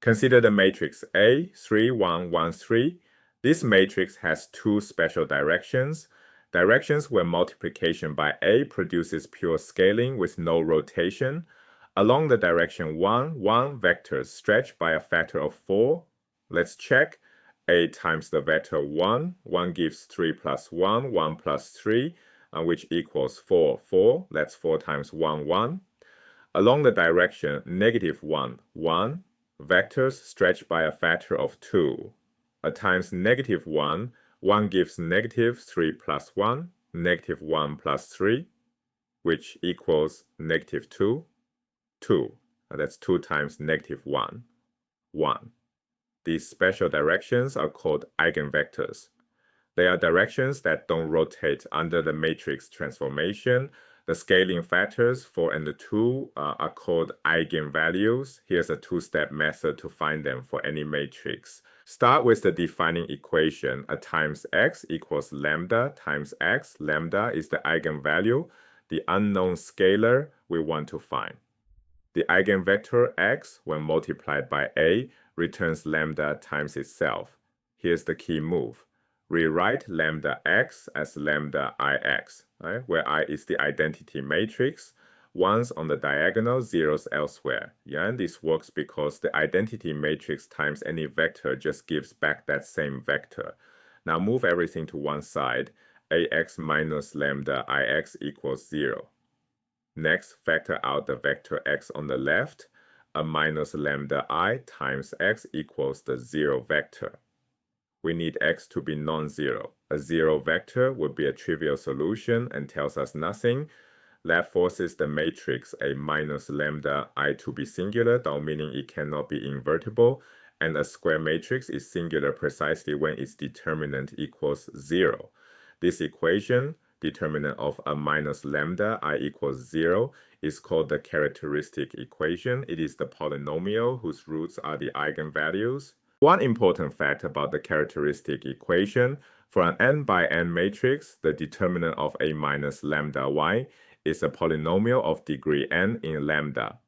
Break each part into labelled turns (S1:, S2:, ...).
S1: Consider the matrix A, 3, 1, 1, 3. This matrix has two special directions. Directions where multiplication by A produces pure scaling with no rotation. Along the direction 1, 1 vectors stretch by a factor of 4. Let's check. A times the vector 1. 1 gives 3 plus 1, 1 plus 3, which equals 4, 4. That's 4 times 1, 1. Along the direction negative 1, 1, vectors stretch by a factor of 2. Times negative 1, 1 gives negative 3 plus 1, negative 1 plus 3, which equals negative 2, 2. That's 2 times negative 1, 1. These special directions are called eigenvectors. They are directions that don't rotate under the matrix transformation. The scaling factors 4 and 2 are called eigenvalues. Here's a two-step method to find them for any matrix. Start with the defining equation. A times x equals lambda times x. Lambda is the eigenvalue, the unknown scalar we want to find. The eigenvector x, when multiplied by a, returns lambda times itself. Here's the key move. Rewrite lambda x as lambda ix, right? Where I is the identity matrix, ones on the diagonal, zeros elsewhere. Yeah, and this works because the identity matrix times any vector just gives back that same vector. Now move everything to one side. Ax minus lambda ix equals 0. Next, factor out the vector x on the left. A minus lambda I times x equals the 0 vector. We need x to be non-zero. A 0 vector would be a trivial solution and tells us nothing. That forces the matrix A minus lambda I to be singular, though meaning it cannot be invertible, and a square matrix is singular precisely when its determinant equals 0. This equation, determinant of a minus lambda I equals 0, is called the characteristic equation. It is the polynomial whose roots are the eigenvalues. One important fact about the characteristic equation, for an n by n matrix, the determinant of A minus lambda y is a polynomial of degree n in lambda.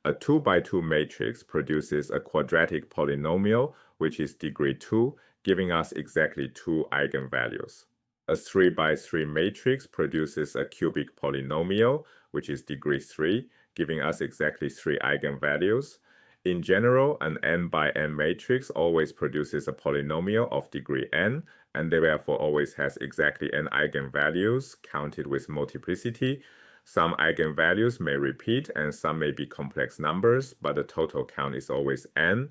S1: A 2 by 2 matrix produces a quadratic polynomial, which is degree 2, giving us exactly 2 eigenvalues. A 3 by 3 matrix produces a cubic polynomial, which is degree 3, giving us exactly 3 eigenvalues. In general, an n by n matrix always produces a polynomial of degree n, and therefore always has exactly n eigenvalues counted with multiplicity. Some eigenvalues may repeat and some may be complex numbers, but the total count is always n.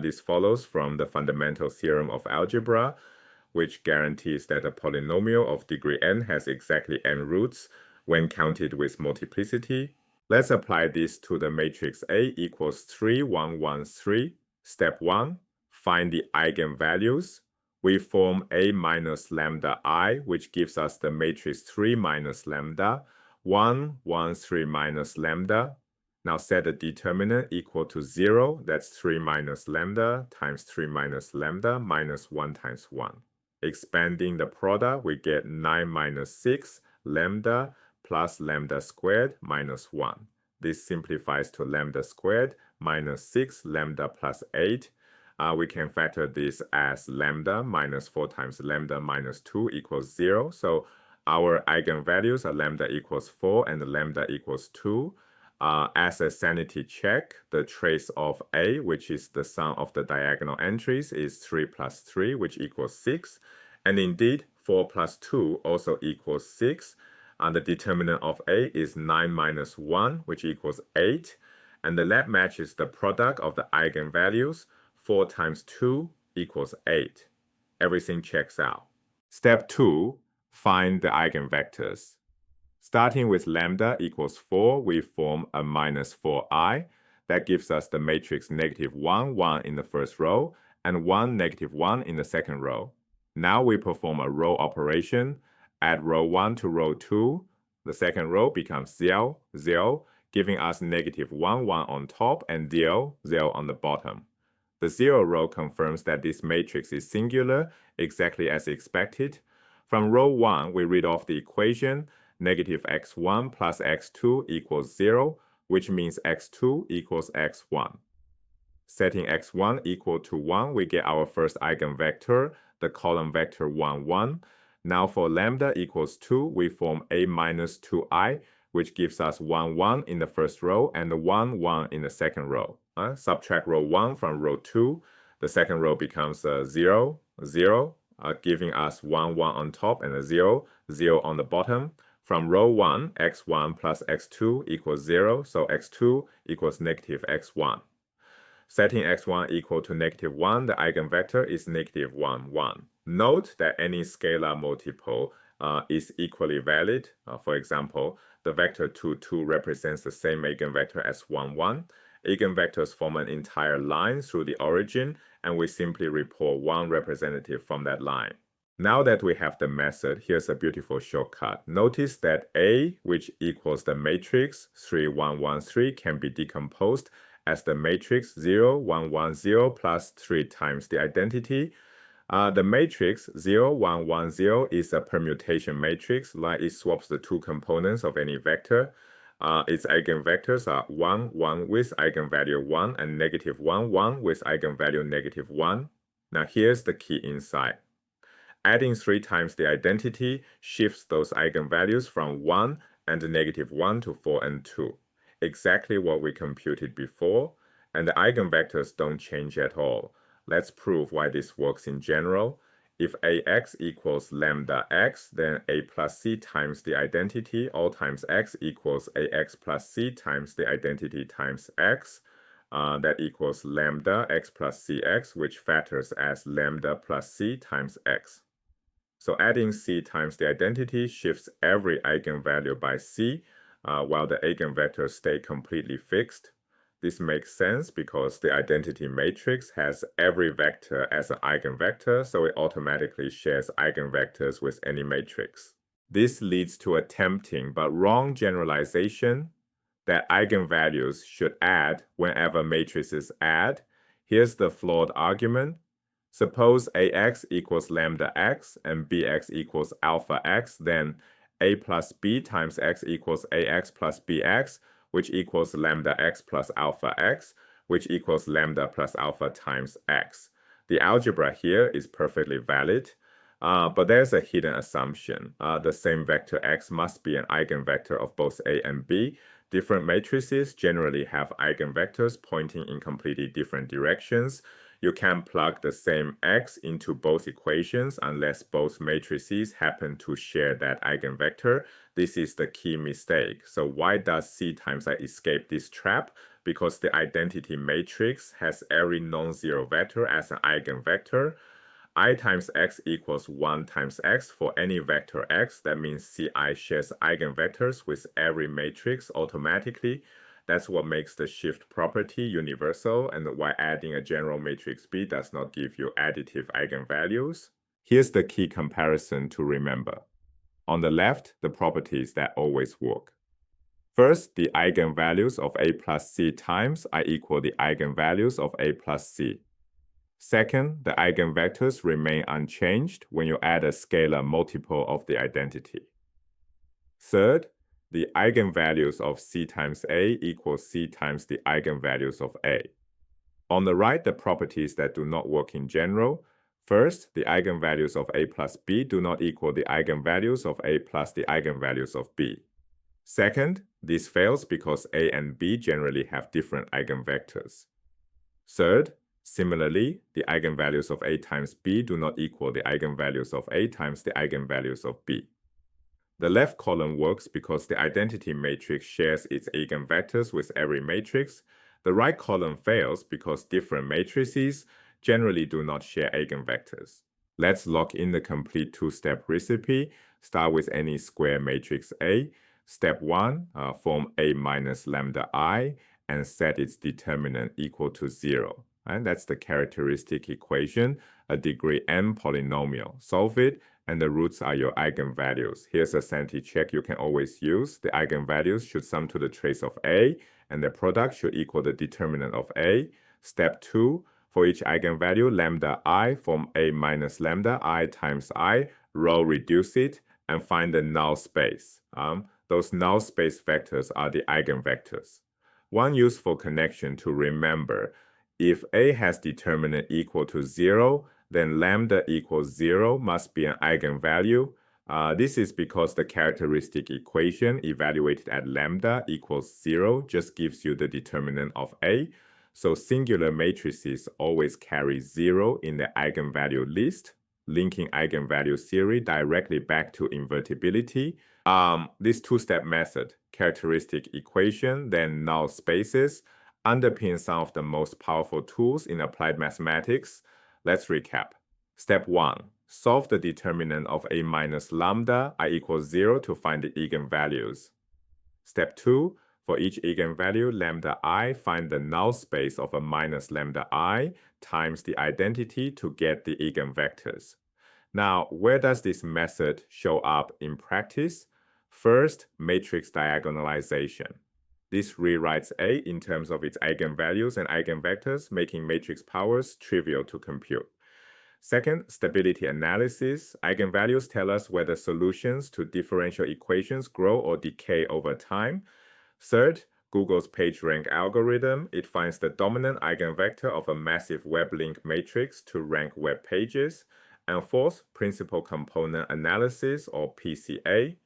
S1: This follows from the fundamental theorem of algebra, which guarantees that a polynomial of degree n has exactly n roots when counted with multiplicity. Let's apply this to the matrix A equals 3, 1, 1, 3. Step 1, find the eigenvalues. We form A minus lambda I, which gives us the matrix 3 minus lambda, 1, 1, 3 minus lambda. Now set the determinant equal to 0. That's 3 minus lambda times 3 minus lambda minus 1 times 1. Expanding the product, we get 9 minus 6 lambda plus lambda squared minus 1. This simplifies to lambda squared minus 6 lambda plus 8. We can factor this as lambda minus 4 times lambda minus 2 equals 0. So our eigenvalues are lambda equals 4 and lambda equals 2. As a sanity check, the trace of A, which is the sum of the diagonal entries, is 3 plus 3, which equals 6. And indeed, 4 plus 2 also equals 6. And the determinant of A is 9 minus 1, which equals 8. And the lab matches the product of the eigenvalues. 4 times 2 equals 8. Everything checks out. Step 2, find the eigenvectors. Starting with lambda equals 4, we form a minus 4i. That gives us the matrix negative 1, 1 in the first row, and 1, negative 1 in the second row. Now we perform a row operation. Add row 1 to row 2. The second row becomes 0, 0, giving us negative 1, 1 on top and 0, 0 on the bottom. The 0 row confirms that this matrix is singular, exactly as expected. From row 1, we read off the equation, negative x1 plus x2 equals 0, which means x2 equals x1. Setting x1 equal to 1, we get our first eigenvector, the column vector 1, 1. Now for lambda equals 2, we form a minus 2i, which gives us 1, 1 in the first row and 1, 1 in the second row. Subtract row 1 from row 2. The second row becomes 0, 0, giving us 1, 1 on top and a 0, 0 on the bottom. From row 1, x1 plus x2 equals 0, so x2 equals negative x1. Setting x1 equal to negative 1, the eigenvector is negative 1, 1. Note that any scalar multiple is equally valid. For example, the vector 2, 2 represents the same eigenvector as 1, 1. Eigenvectors form an entire line through the origin, and we simply report one representative from that line. Now that we have the method, here's a beautiful shortcut. Notice that A, which equals the matrix 3, 1, 1, 3, can be decomposed as the matrix 0, 1, 1, 0 plus 3 times the identity. The matrix 0, 1, 1, 0 is a permutation matrix, like it swaps the two components of any vector. Its eigenvectors are 1, 1 with eigenvalue 1 and negative 1, 1 with eigenvalue negative 1. Now here's the key insight. Adding 3 times the identity shifts those eigenvalues from 1 and negative 1 to 4 and 2. Exactly what we computed before, and the eigenvectors don't change at all. Let's prove why this works in general. If ax equals lambda x, then a plus c times the identity, all times x equals ax plus c times the identity times x. That equals lambda x plus cx, which factors as lambda plus c times x. So adding c times the identity shifts every eigenvalue by c, while the eigenvectors stay completely fixed. This makes sense because the identity matrix has every vector as an eigenvector, so it automatically shares eigenvectors with any matrix. This leads to a tempting but wrong generalization that eigenvalues should add whenever matrices add. Here's the flawed argument. Suppose ax equals lambda x and bx equals alpha x, then a plus b times x equals ax plus bx, which equals lambda x plus alpha x, which equals lambda plus alpha times x. The algebra here is perfectly valid, but there's a hidden assumption. The same vector x must be an eigenvector of both a and b. Different matrices generally have eigenvectors pointing in completely different directions. You can plug the same x into both equations unless both matrices happen to share that eigenvector. This is the key mistake. So why does c times I escape this trap? Because the identity matrix has every non-zero vector as an eigenvector. I times x equals 1 times x for any vector x. That means ci shares eigenvectors with every matrix automatically. That's what makes the shift property universal and why adding a general matrix B does not give you additive eigenvalues. Here's the key comparison to remember. On the left, the properties that always work. First, the eigenvalues of a plus c times are equal the eigenvalues of a plus c. Second, the eigenvectors remain unchanged when you add a scalar multiple of the identity. Third, the eigenvalues of c times a equals c times the eigenvalues of a. On the right, the properties that do not work in general. First, the eigenvalues of a plus b do not equal the eigenvalues of a plus the eigenvalues of b. Second, this fails because a and b generally have different eigenvectors. Third, similarly, the eigenvalues of a times b do not equal the eigenvalues of a times the eigenvalues of b. The left column works because the identity matrix shares its eigenvectors with every matrix. The right column fails because different matrices generally do not share eigenvectors. Let's log in the complete two-step recipe. Start with any square matrix A. Step 1, form A minus lambda I and set its determinant equal to 0. And that's the characteristic equation, a degree n polynomial. Solve it, and the roots are your eigenvalues. Here's a sanity check you can always use. The eigenvalues should sum to the trace of A, and the product should equal the determinant of A. Step 2, for each eigenvalue, lambda I, form A minus lambda I times I, row reduce it, and find the null space. Those null space vectors are the eigenvectors. One useful connection to remember If A has determinant equal to 0, then lambda equals 0 must be an eigenvalue. This is because the characteristic equation evaluated at lambda equals 0 just gives you the determinant of A. So singular matrices always carry 0 in the eigenvalue list, linking eigenvalue theory directly back to invertibility. This two-step method, characteristic equation, then null spaces, underpins some of the most powerful tools in applied mathematics. Let's recap. Step 1. Solve the determinant of A minus lambda I equals 0 to find the eigenvalues. Step 2. For each eigenvalue lambda I, find the null space of a minus lambda I times the identity to get the eigenvectors. Now, where does this method show up in practice? First, matrix diagonalization. This rewrites A in terms of its eigenvalues and eigenvectors, making matrix powers trivial to compute. Second, stability analysis. Eigenvalues tell us whether solutions to differential equations grow or decay over time. Third, Google's PageRank algorithm. It finds the dominant eigenvector of a massive web link matrix to rank web pages. And fourth, principal component analysis, or PCA.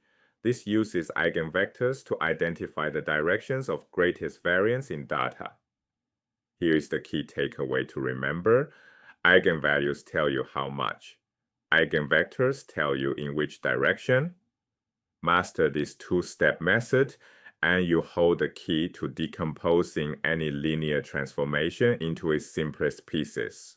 S1: This uses eigenvectors to identify the directions of greatest variance in data. Here is the key takeaway to remember. Eigenvalues tell you how much. Eigenvectors tell you in which direction. Master this two-step method, and you hold the key to decomposing any linear transformation into its simplest pieces.